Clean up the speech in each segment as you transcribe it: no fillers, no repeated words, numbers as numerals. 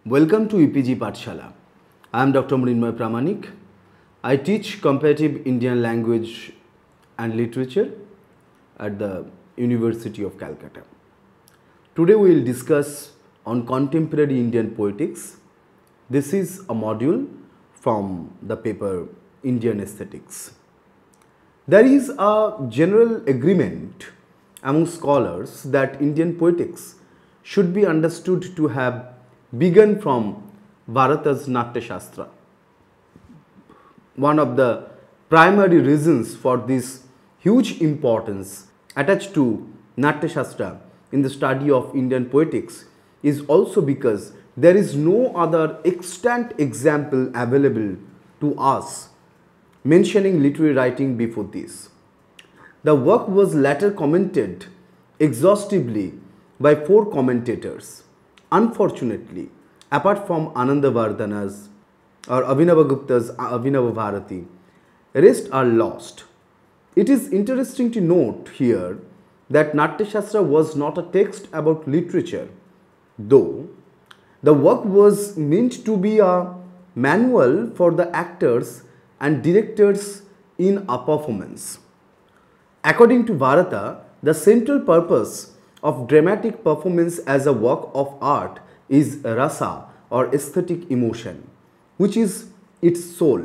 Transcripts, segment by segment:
Welcome to EPG Pathshala. I am Dr. Mrinmoy Pramanik. I teach comparative Indian language and literature at the University of Calcutta. Today we will discuss on contemporary Indian poetics. This is a module from the paper Indian Aesthetics. There is a general agreement among scholars that Indian poetics should be understood to have begun from Bharata's Natya Shastra. One of the primary reasons for this huge importance attached to Natya Shastra in the study of Indian poetics is also because there is no other extant example available to us mentioning literary writing before this. The work was later commented exhaustively by 4 commentators. Unfortunately, apart from Anandavardhana's or Abhinavagupta's Abhinavabharati, rest are lost. It is interesting to note here that Natya Shastra was not a text about literature, though the work was meant to be a manual for the actors and directors in a performance. According to Bharata, the central purpose of dramatic performance as a work of art is rasa or aesthetic emotion, which is its soul.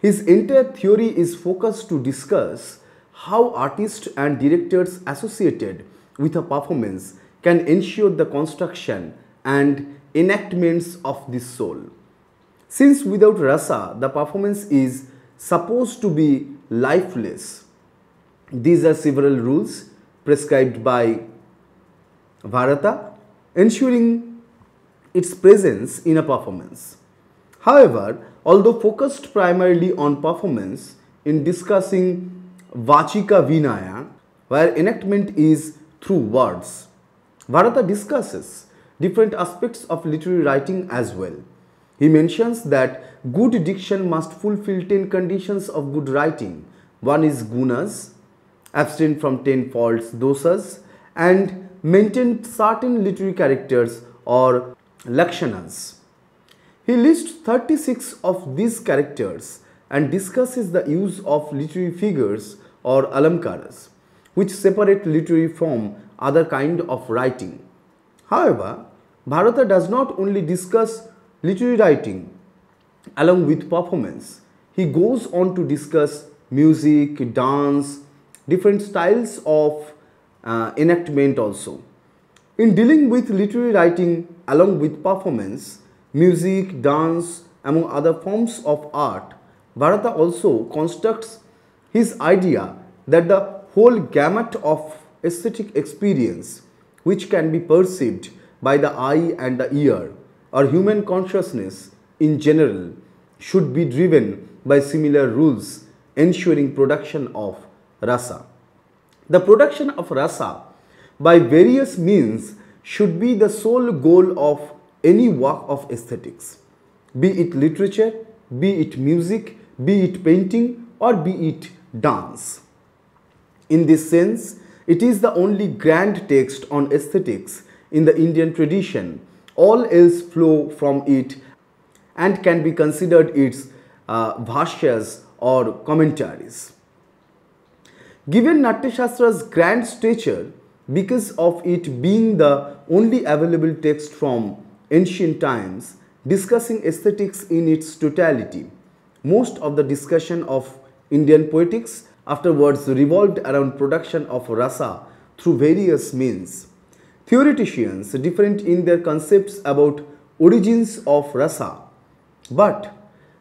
His entire theory is focused to discuss how artists and directors associated with a performance can ensure the construction and enactments of this soul. Since without rasa, the performance is supposed to be lifeless. These are several rules prescribed by Bharata, ensuring its presence in a performance. However, although focused primarily on performance in discussing Vachika Vinaya, where enactment is through words, Bharata discusses different aspects of literary writing as well. He mentions that good diction must fulfill 10 conditions of good writing. One is gunas, abstain from 10 faults, dosas, and maintain certain literary characters or lakshanas. He lists 36 of these characters and discusses the use of literary figures or alamkaras, which separate literary from other kind of writing. However, Bharata does not only discuss literary writing along with performance. He goes on to discuss music, dance, different styles of enactment also. In dealing with literary writing along with performance, music, dance, among other forms of art, Bharata also constructs his idea that the whole gamut of aesthetic experience which can be perceived by the eye and the ear or human consciousness in general should be driven by similar rules ensuring production of rasa. The production of rasa by various means should be the sole goal of any work of aesthetics, be it literature, be it music, be it painting, or be it dance. In this sense, it is the only grand text on aesthetics in the Indian tradition. All else flow from it and can be considered its bhashyas or commentaries. Given Natya Shastra's grand stature, because of it being the only available text from ancient times discussing aesthetics in its totality, most of the discussion of Indian poetics afterwards revolved around production of rasa through various means. Theoreticians different in their concepts about origins of rasa, but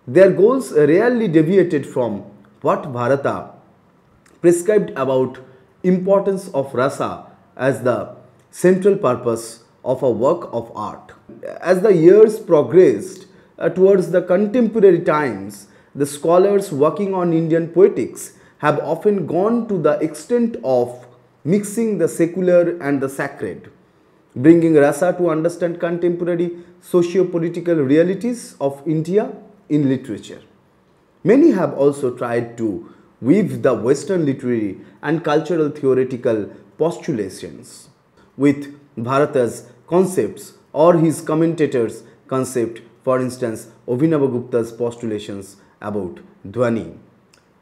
their goals rarely deviated from what Bharata prescribed about importance of rasa as the central purpose of a work of art. As the years progressed towards the contemporary times, the scholars working on Indian poetics have often gone to the extent of mixing the secular and the sacred, bringing rasa to understand contemporary socio-political realities of India in literature. Many have also tried to weave the Western literary and cultural theoretical postulations with Bharata's concepts or his commentators concept, for instance, Abhinavagupta's postulations about Dhwani,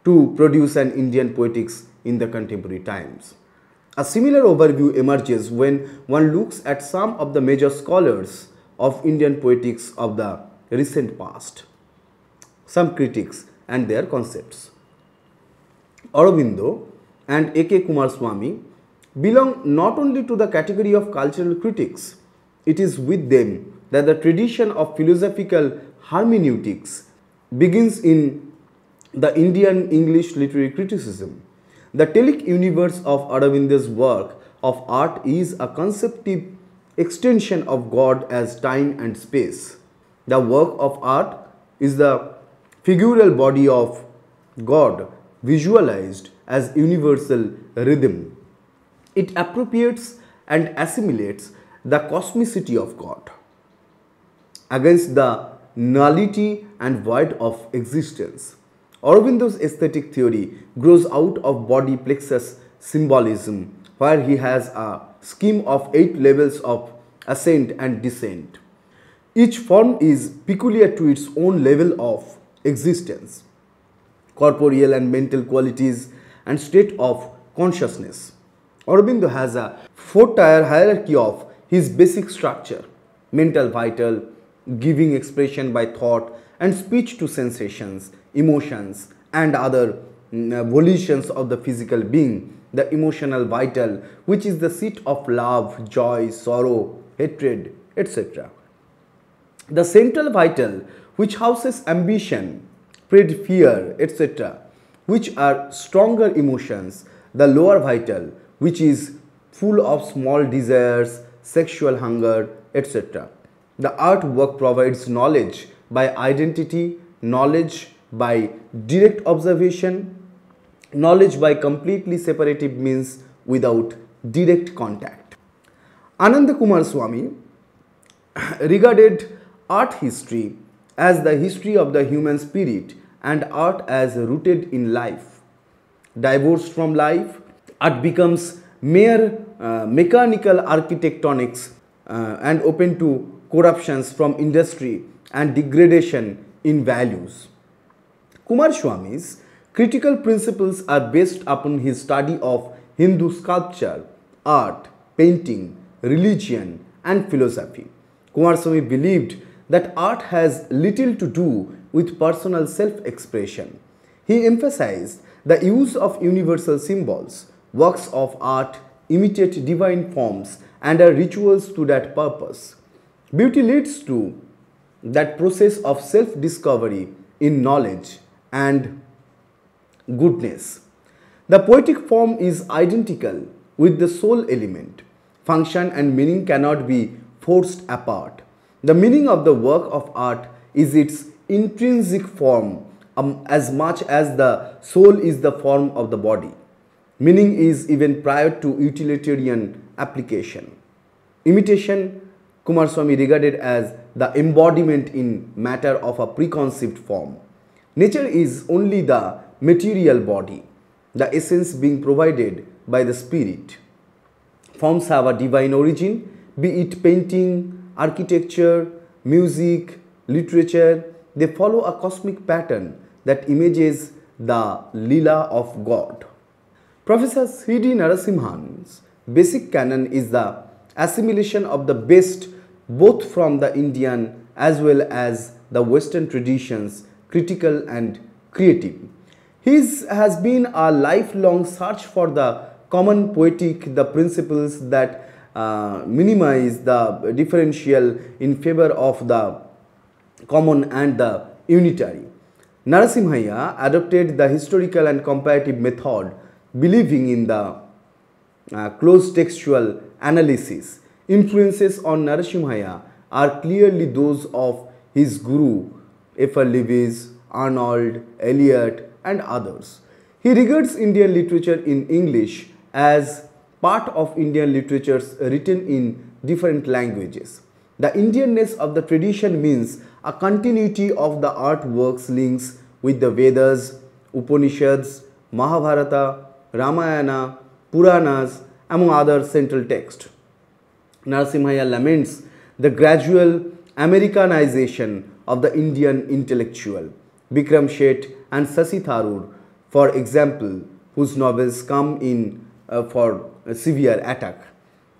to produce an Indian poetics in the contemporary times. A similar overview emerges when one looks at some of the major scholars of Indian poetics of the recent past, some critics and their concepts. Aurobindo and A.K. Kumaraswamy belong not only to the category of cultural critics, it is with them that the tradition of philosophical hermeneutics begins in the Indian English literary criticism. The telic universe of Aurobindo's work of art is a conceptive extension of God as time and space. The work of art is the figural body of God visualized as universal rhythm. It appropriates and assimilates the cosmicity of God against the nullity and void of existence. Aurobindo's aesthetic theory grows out of body plexus symbolism, where he has a scheme of 8 levels of ascent and descent. Each form is peculiar to its own level of existence, corporeal and mental qualities, and state of consciousness. Aurobindo has a 4-tier hierarchy of his basic structure: mental, vital, giving expression by thought and speech to sensations, emotions, and other volitions of the physical being; the emotional vital, which is the seat of love, joy, sorrow, hatred, etc. The central vital, which houses ambition, dread, fear, etc., which are stronger emotions; the lower vital, which is full of small desires, sexual hunger, etc. The artwork provides knowledge by identity, knowledge by direct observation, knowledge by completely separative means without direct contact. Ananda Kumaraswamy regarded art history as the history of the human spirit and art as rooted in life. Divorced from life, art becomes mere mechanical architectonics and open to corruptions from industry and degradation in values. Kumaraswamy's critical principles are based upon his study of Hindu sculpture, art, painting, religion, and philosophy. Kumaraswamy believed that art has little to do with personal self-expression. He emphasized the use of universal symbols. Works of art imitate divine forms and are rituals to that purpose. Beauty leads to that process of self-discovery in knowledge and goodness. The poetic form is identical with the soul element. Function and meaning cannot be forced apart. The meaning of the work of art is its intrinsic form as much as the soul is the form of the body. Meaning is even prior to utilitarian application. Imitation, Kumaraswamy regarded as the embodiment in matter of a preconceived form. Nature is only the material body, the essence being provided by the spirit. Forms have a divine origin, be it painting, architecture, music, literature. They follow a cosmic pattern that images the Leela of God. Professor C.D. Narasimhan's basic canon is the assimilation of the best both from the Indian as well as the Western traditions, critical and creative. His has been a lifelong search for the common poetic, the principles that minimize the differential in favor of the common and the unitary. Narasimhaya adopted the historical and comparative method, believing in the close textual analysis. Influences on Narasimhaya are clearly those of his guru, F.R. Lewis, Arnold, Eliot, and others. He regards Indian literature in English as part of Indian literatures written in different languages. The Indianness of the tradition means a continuity of the artworks links with the Vedas, Upanishads, Mahabharata, Ramayana, Puranas, among other central texts. Narasimhaya laments the gradual Americanization of the Indian intellectual, Bikram Sheth and Sasi Tharoor, for example, whose novels come in for a severe attack.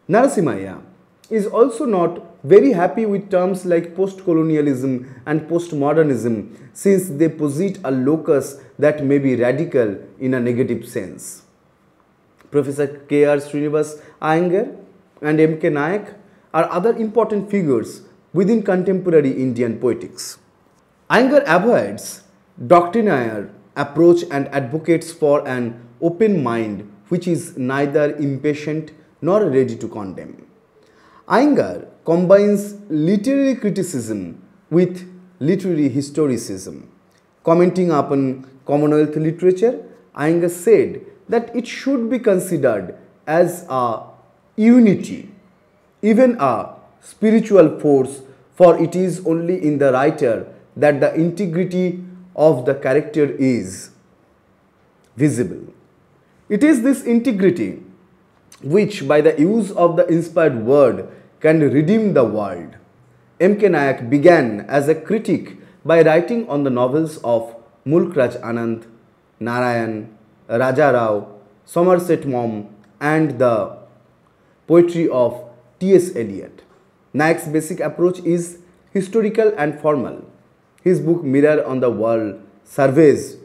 Narasimhaya is also not very happy with terms like post-colonialism and postmodernism, since they posit a locus that may be radical in a negative sense. Professor K.R. Srinivas Iyengar and M.K. Nayak are other important figures within contemporary Indian poetics. Iyengar avoids doctrinaire approach and advocates for an open mind which is neither impatient nor ready to condemn. Iyengar combines literary criticism with literary historicism. Commenting upon Commonwealth literature, Iyengar said that it should be considered as a unity, even a spiritual force, for it is only in the writer that the integrity of the character is visible. It is this integrity which, by the use of the inspired word, can redeem the world. M.K. Nayak began as a critic by writing on the novels of Mulk Raj Anand, Narayan, Raja Rao, Somerset Maugham, and the poetry of T.S. Eliot. Nayak's basic approach is historical and formal. His book Mirror on the Wall surveys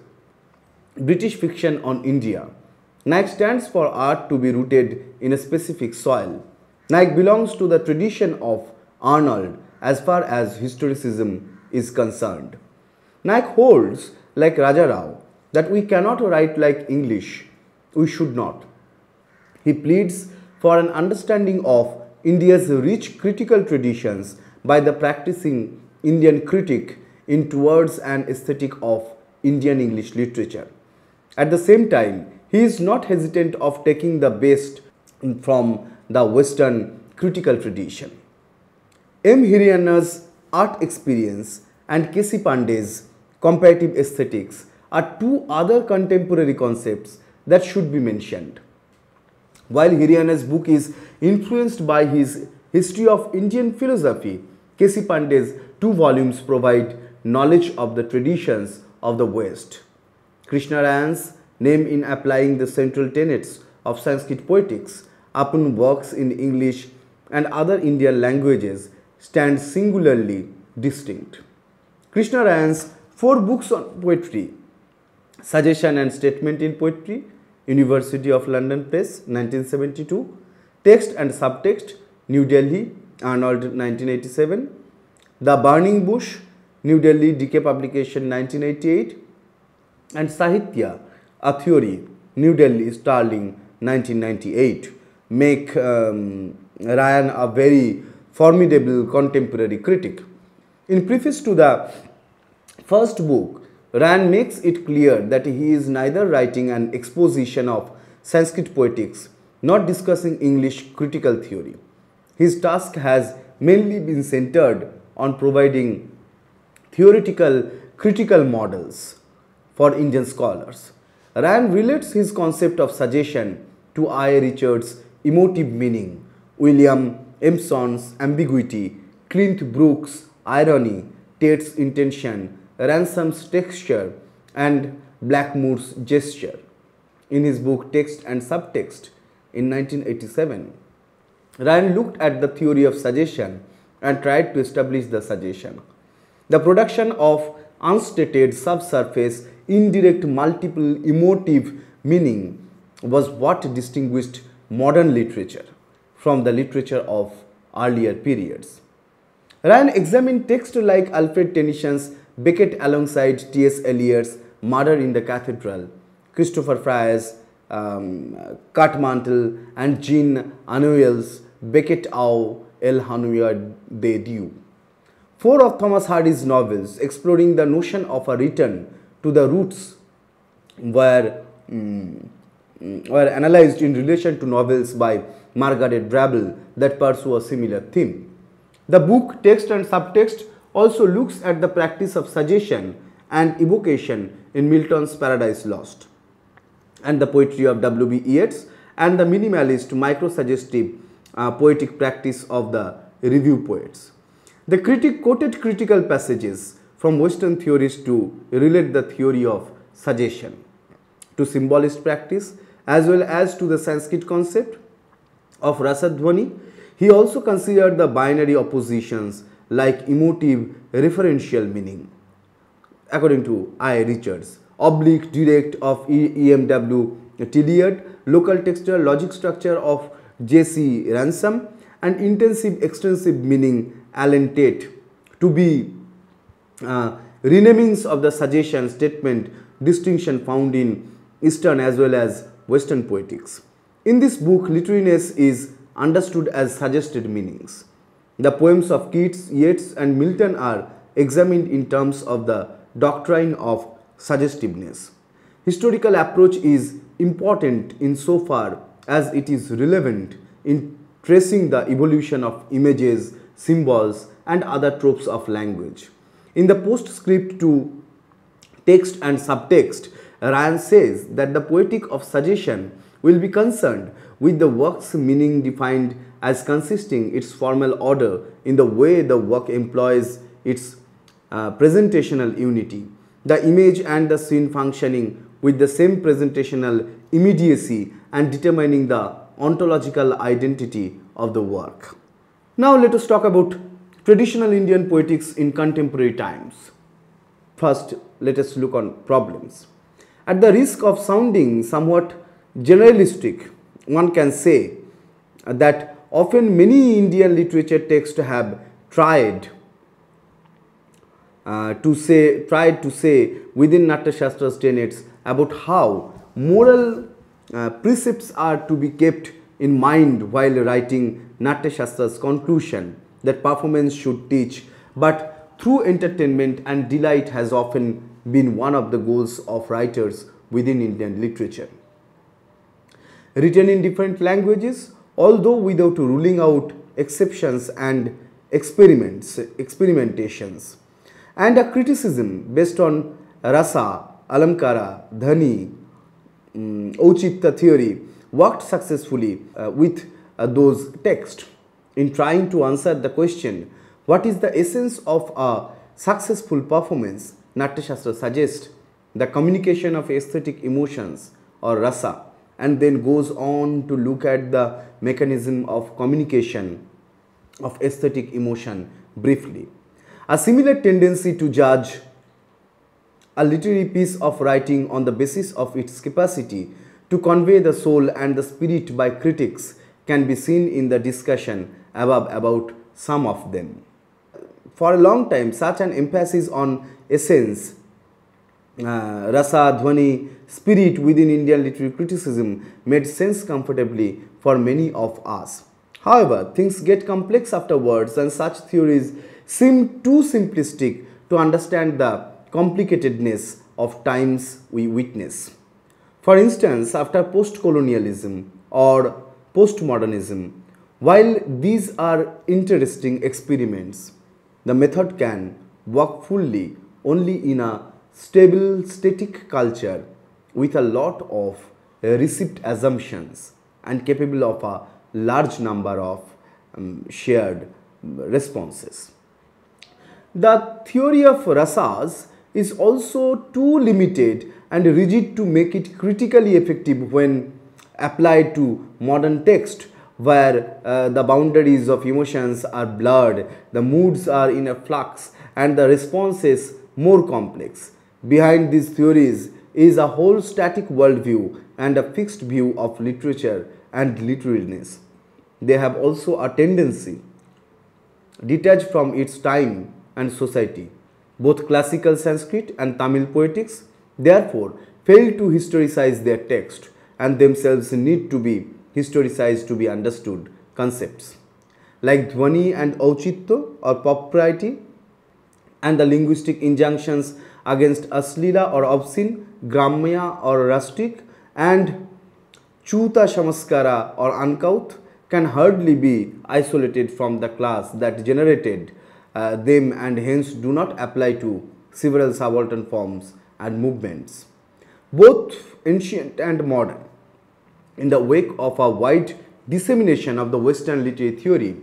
British fiction on India. Nayak stands for art to be rooted in a specific soil. Nayak belongs to the tradition of Arnold as far as historicism is concerned. Nayak holds, like Raja Rao, that we cannot write like English. We should not. He pleads for an understanding of India's rich critical traditions by the practicing Indian critic in towards an aesthetic of Indian English literature. At the same time, he is not hesitant of taking the best from the Western critical tradition. M. Hirayana's art experience and K.C. Pandey's comparative aesthetics are two other contemporary concepts that should be mentioned. While Hirayana's book is influenced by his History of Indian Philosophy, K.C. Pandey's two volumes provide knowledge of the traditions of the West. Krishna Rayan's name in applying the central tenets of Sanskrit poetics upon works in English and other Indian languages stands singularly distinct. Krishna Rayan's four books on poetry, Suggestion and Statement in Poetry, University of London Press, 1972, Text and Subtext, New Delhi, Arnold, 1987, The Burning Bush, New Delhi, DK Publication, 1988, and Sahitya, A Theory, New Delhi, Starling, 1998, make Rayan a very formidable contemporary critic. In preface to the first book, Rayan makes it clear that he is neither writing an exposition of Sanskrit poetics nor discussing English critical theory. His task has mainly been centered on providing theoretical critical models for Indian scholars. Rayan relates his concept of suggestion to I. Richards' emotive meaning, William Empson's ambiguity, Clint Brooks' irony, Tate's intention, Ransom's texture, and Blackmore's gesture. In his book Text and Subtext in 1987, Rayan looked at the theory of suggestion and tried to establish the suggestion. The production of unstated subsurface indirect multiple emotive meaning was what distinguished modern literature from the literature of earlier periods. Rayan examined texts like Alfred Tennyson's Beckett alongside T.S. Eliot's Murder in the Cathedral, Christopher Fry's Cartmantle, and Jean Anouilh's Beckett au El Hanouillard de Dieu. Four of Thomas Hardy's novels exploring the notion of a return to the roots were analyzed in relation to novels by Margaret Drabble that pursue a similar theme. The book Text and Subtext also looks at the practice of suggestion and evocation in Milton's Paradise Lost, and the poetry of W.B. Yeats, and the minimalist micro-suggestive poetic practice of the review poets. The critic quoted critical passages from Western theories to relate the theory of suggestion to symbolist practice as well as to the Sanskrit concept of rasadhvani. He also considered the binary oppositions like emotive referential meaning, according to I. Richards, oblique direct of EMW Tilliard, local textual logic structure of J.C. Ransom, and intensive extensive meaning Allen Tate to be renamings of the suggestion statement distinction found in Eastern as well as Western poetics. In this book, literariness is understood as suggested meanings. The poems of Keats, Yeats and Milton are examined in terms of the doctrine of suggestiveness. Historical approach is important insofar as it is relevant in tracing the evolution of images, symbols and other tropes of language. In the postscript to text and subtext, Ryan says that the poetic of suggestion will be concerned with the work's meaning defined as consisting its formal order in the way the work employs its presentational unity, the image and the scene functioning with the same presentational immediacy and determining the ontological identity of the work. Now let us talk about traditional Indian poetics in contemporary times. First, let us look on problems. At the risk of sounding somewhat generalistic, one can say that often many Indian literature texts have tried to say within Natya Shastra's tenets about how moral precepts are to be kept in mind while writing Natya Shastra's conclusion that performance should teach, but through entertainment and delight has often been one of the goals of writers within Indian literature. Written in different languages, although without ruling out exceptions and experimentations, and a criticism based on rasa, alamkara, dhani, auchitta theory worked successfully with those texts in trying to answer the question, what is the essence of a successful performance? Natya Shastra suggests the communication of aesthetic emotions or rasa, and then goes on to look at the mechanism of communication of aesthetic emotion briefly. A similar tendency to judge a literary piece of writing on the basis of its capacity to convey the soul and the spirit by critics can be seen in the discussion above about some of them. For a long time, such an emphasis on essence, rasa, dhvani, spirit within Indian literary criticism made sense comfortably for many of us. However, things get complex afterwards and such theories seem too simplistic to understand the complicatedness of times we witness. For instance, after post-colonialism or postmodernism, while these are interesting experiments, the method can work fully only in a stable, static culture with a lot of received assumptions and capable of a large number of shared responses. The theory of rasas is also too limited and rigid to make it critically effective when applied to modern text where the boundaries of emotions are blurred, the moods are in a flux and the responses more complex. Behind these theories is a whole static worldview and a fixed view of literature and literariness. They have also a tendency detached from its time and society. Both classical Sanskrit and Tamil poetics therefore fail to historicize their text and themselves need to be historicized to be understood concepts like dhvani and auchitya or propriety and the linguistic injunctions against aslila or obscene, gramya or rustic, and chuta shamaskara or uncouth can hardly be isolated from the class that generated them and hence do not apply to several subaltern forms and movements, both ancient and modern. In the wake of a wide dissemination of the Western literary theory,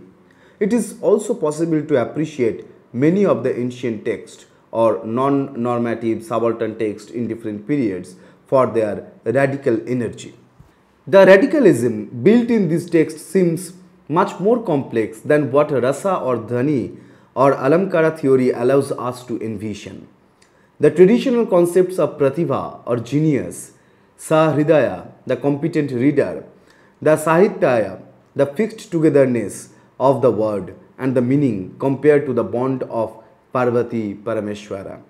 It is also possible to appreciate many of the ancient texts or non-normative subaltern texts in different periods for their radical energy. The radicalism built in this text seems much more complex than what rasa or dhani or alamkara theory allows us to envision. The traditional concepts of pratibha or genius, sahridaya, the competent reader, the sahityaya, the fixed togetherness of the word and the meaning compared to the bond of Parvati Parameshwara,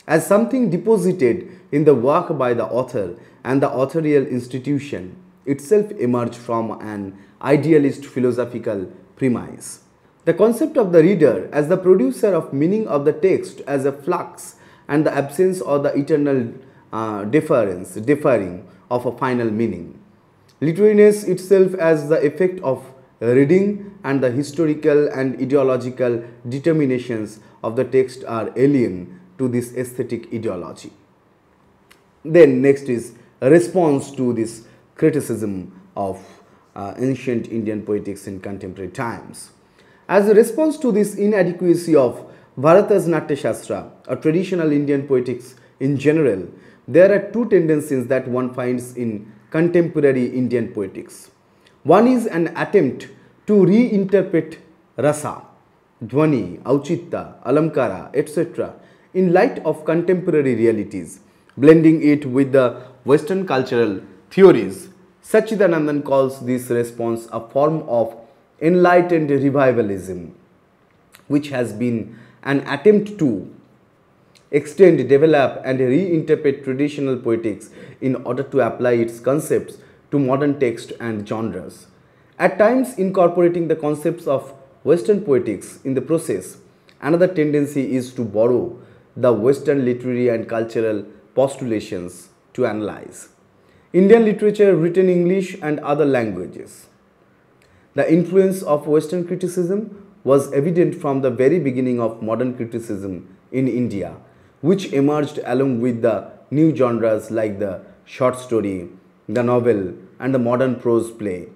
as something deposited in the work by the author and the authorial institution itself emerged from an idealist philosophical premise. The concept of the reader as the producer of meaning of the text as a flux and the absence or the eternal differing of a final meaning. Literariness itself as the effect of reading and the historical and ideological determinations of the text are alien to this aesthetic ideology. Then next is a response to this criticism of ancient Indian poetics in contemporary times. As a response to this inadequacy of Bharata's Natya Shastra or traditional Indian poetics in general, there are two tendencies that one finds in contemporary Indian poetics. One is an attempt to reinterpret rasa, dhvani, auchitta, alamkara, etc. in light of contemporary realities, blending it with the Western cultural theories. Sachidanandan calls this response a form of enlightened revivalism, which has been an attempt to extend, develop and reinterpret traditional poetics in order to apply its concepts to modern text and genres. At times incorporating the concepts of Western poetics in the process. Another tendency is to borrow the Western literary and cultural postulations to analyze Indian literature written in English and other languages. The influence of Western criticism was evident from the very beginning of modern criticism in India, which emerged along with the new genres like the short story, the novel, and the modern prose play.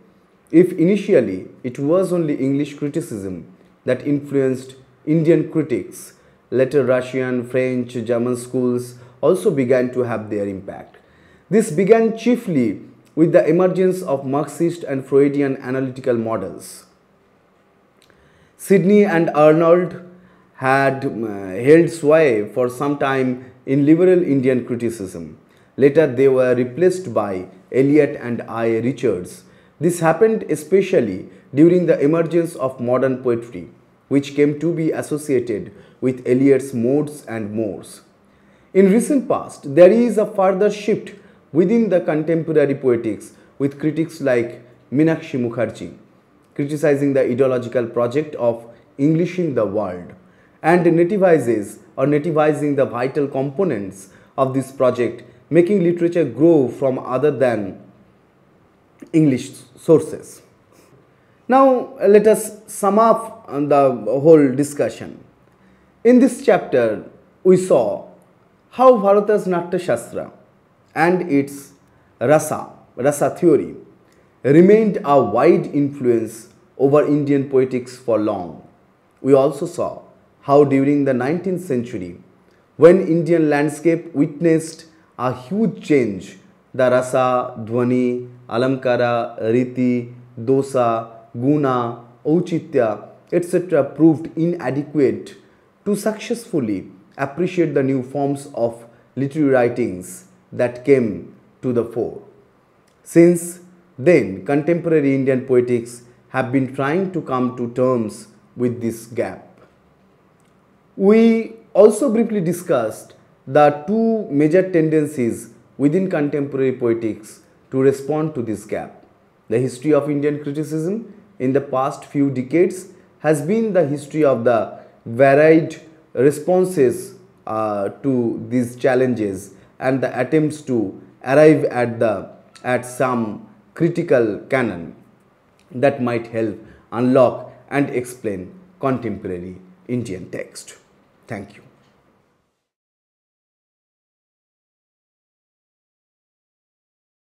If initially it was only English criticism that influenced Indian critics, later Russian, French, German schools also began to have their impact. This began chiefly with the emergence of Marxist and Freudian analytical models. Sidney and Arnold had held sway for some time in liberal Indian criticism. Later they were replaced by Eliot and I. Richards. This happened especially during the emergence of modern poetry, which came to be associated with Eliot's modes and mores. In recent past, there is a further shift within the contemporary poetics with critics like Meenakshi Mukherjee criticizing the ideological project of Englishing the world and nativizing the vital components of this project, making literature grow from other than English sources. Now let us sum up the whole discussion. In this chapter, we saw how Bharata's Natya Shastra and its rasa theory remained a wide influence over Indian poetics for long. We also saw how during the 19th century, when Indian landscape witnessed a huge change, the rasa, dhvani, alamkara, riti, dosa, guna, auchitya, etc. proved inadequate to successfully appreciate the new forms of literary writings that came to the fore. Since then, contemporary Indian poetics have been trying to come to terms with this gap. We also briefly discussed the two major tendencies within contemporary poetics to respond to this gap. The history of Indian criticism in the past few decades has been the history of the varied responses to these challenges and the attempts to arrive at some critical canon that might help unlock and explain contemporary Indian text. Thank you.